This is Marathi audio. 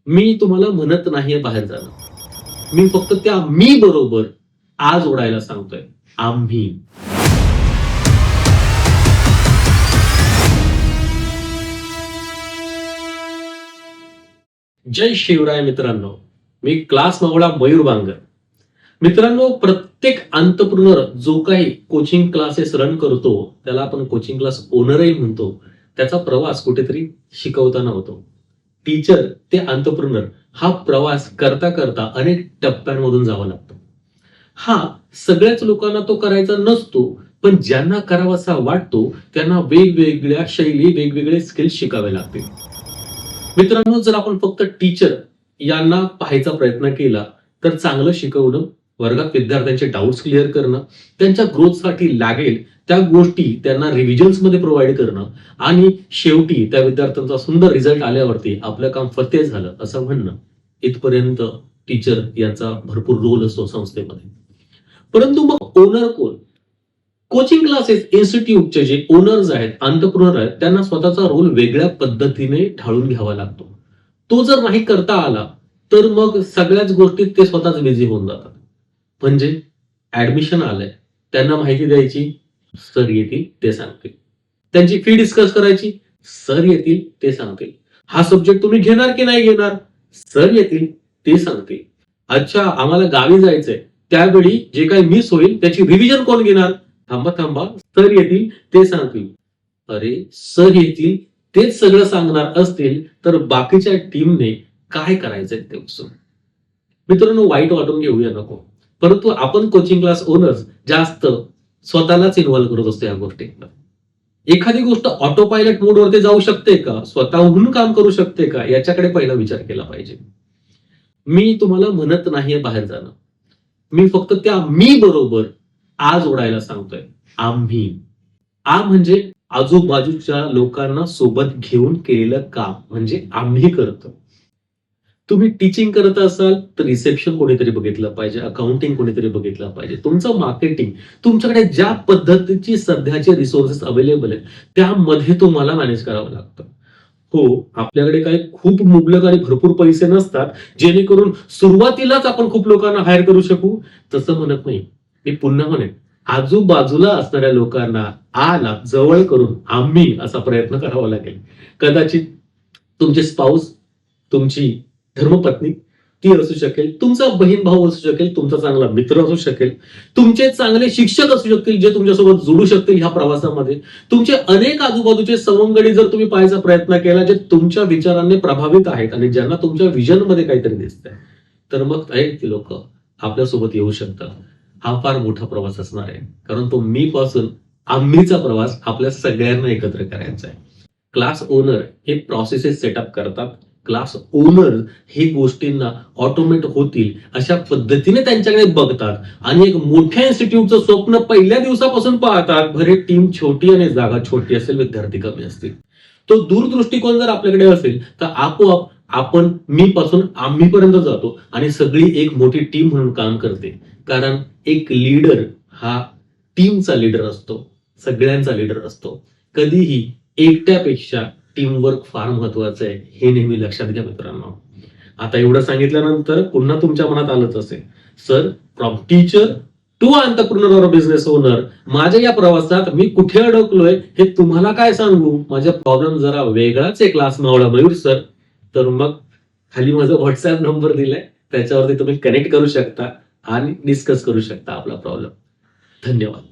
मी तुम्हाला म्हणत नाहीये बाहेर जाणं. मी फक्त त्या मी बरोबर आज ओढायला सांगतोय. आम्ही. जय शिवराय मित्रांनो. मी क्लास मावळा मयूर बांगर. मित्रांनो, प्रत्येक एंटरप्रेन्योर जो काही कोचिंग क्लासेस रन करतो त्याला आपण कोचिंग क्लास ओनरही म्हणतो. त्याचा प्रवास कुठेतरी शिकवताना होतो. टीचर ते एंटरप्रेन्योर हा प्रवास करता करता अनेक टप्प्यांमधून जावं लागतं. हा सगळ्याच लोकांना तो करायचा नसतो, पण ज्यांना करावासा वाटतो त्यांना वेगवेगळ्या शैली, वेगवेगळे स्किल्स शिकावे लागतील. मित्रांनो, जर आपण फक्त टीचर यांना पाहायचा प्रयत्न केला तर चांगलं शिकवणं, वर्गात विद्यार्थ्यांचे डाऊट्स क्लिअर करणं, त्यांच्या ग्रोथसाठी लागेल त्या गोष्टी त्यांना रिव्हिजन्स मध्ये प्रोव्हाइड करणं आणि शेवटी त्या विद्यार्थ्यांचा सुंदर रिझल्ट आल्यावरती आपलं काम फत्ते झालं असं म्हणणं, इथपर्यंत टीचर यांचा भरपूर रोल असतो संस्थेमध्ये. परंतु मग ओनर कोण? कोचिंग क्लासेस इन्स्टिट्यूटचे जे ओनर्स आहेत, एंटरप्रेन्योर आहेत, त्यांना स्वतःचा रोल वेगळ्या पद्धतीने ढाळून घ्यावा लागतो. तो जर नाही करता आला तर मग सगळ्याच गोष्टीत ते स्वतःच बिझी होऊन जातात. म्हणजे ऍडमिशन आलंय, त्यांना माहिती द्यायची, सर येतील ते सांगतील. त्यांची फी डिस्कस करायची, सर येतील ते सांगतील. हा सब्जेक्ट तुम्ही घेणार की नाही घेणार, सर येतील ते सांगतील. अच्छा, आम्हाला गावी जायचंय, त्यावेळी जे काही मिस होईल त्याची रिव्हिजन कोण घेणार, थांबा थांबा, सर येतील ते सांगतील. अरे, सर येतील तेच सगळं सांगणार असतील तर बाकीच्या टीमने काय करायचंय ते बसून. मित्रांनो, वाईट वाटून घेऊया नको, परंतु आपण कोचिंग क्लास ओनर्स जास्त स्वतःलाच इन्व्हॉल्व्ह करत असतो या गोष्टी. एखादी गोष्ट ऑटो पायलट मोडवरती जाऊ शकते का, स्वतःहून काम करू शकते का, याच्याकडे पहिला विचार केला पाहिजे. मी तुम्हाला म्हणत नाहीये बाहेर जाणं. मी फक्त त्या मी बरोबर आज ओढायला सांगतोय. आम्ही. म्हणजे आजूबाजूच्या लोकांना सोबत घेऊन केलेलं काम म्हणजे आम्ही करतो. तुम्ही टीचिंग करत असाल तर रिसेप्शन कोणीतरी बघितलं पाहिजे, अकाउंटिंग कोणीतरी बघितलं पाहिजे, तुमचं मार्केटिंग, तुमच्याकडे ज्या पद्धतीची सध्याचे रिसोर्सेस अवेलेबल आहेत त्यामध्ये तुम्हाला मॅनेज करावं लागतं. हो, आपल्याकडे काही खूप मुबलक आणि भरपूर पैसे नसतात जेणेकरून सुरुवातीलाच आपण खूप लोकांना हायर करू शकू, तसं म्हणत नाही. मी पुन्हा म्हणेन, आजूबाजूला असणाऱ्या लोकांना आला जवळ करून आम्ही असा प्रयत्न करावा लागेल. कदाचित तुमचे स्पाऊस, तुमची धर्मपत्नी ती असू शकेल, तुमचा बहीण भाऊ असू शकेल, तुमचा चांगला मित्र असू शकेल, तुमचे चांगले शिक्षक असू शकतील जे तुमच्यासोबत जोडू शकतील ह्या प्रवासामध्ये. तुमचे अनेक आजूबाजूचे सवंगडी जर तुम्ही पाहायचा प्रयत्न केला जे तुमच्या विचारांनी प्रभावित आहेत आणि ज्यांना तुमच्या विजन मध्ये काहीतरी दिसतंय, तर मग ती लोक आपल्यासोबत येऊ शकतात. हा फार मोठा प्रवास असणार आहे, कारण तो मी पासून आम्हीचा प्रवास आपल्या सगळ्यांना एकत्र करायचा आहे. क्लास ओनर हे प्रोसेसेस सेटअप करतात. क्लास ओनर हे गोष्टींना ऑटोमेट होतील अशा पद्धतीने त्यांच्याकडे बघतात आणि एक मोठ्या इन्स्टिट्यूटचं स्वप्न पहिल्या दिवसापासून पाहतात. भरे टीम छोटी आणि जागा छोटी असेल, विद्यार्थी कमी असतील. तो दूरदृष्टिकोन जर आपल्याकडे असेल तर आपोआप आपण मी पासून आम्ही पर्यंत जातो आणि सगळी एक मोठी टीम म्हणून काम करते. कारण एक लीडर हा टीमचा लीडर असतो, सगळ्यांचा लीडर असतो. कधीही एकट्यापेक्षा टीमवर्क फार महत्वाचं आहे, हे नेहमी लक्षात घ्या मित्रांनो. आता एवढं सांगितल्यानंतर पुन्हा तुमच्या मनात आलंच असेल, sir, from teacher to entrepreneur और बिझनेस ओनर, माझ्या या प्रवासात मी कुठे अडकलोय हे तुम्हाला काय सांगू. माझा प्रॉब्लेम जरा वेगळाच आहे क्लास मावळा मयूर सर. तर मग खाली माझा व्हॉट्सअप नंबर दिलाय, त्याच्यावरती तुम्ही कनेक्ट करू शकता आणि डिस्कस करू शकता आपला प्रॉब्लेम. धन्यवाद.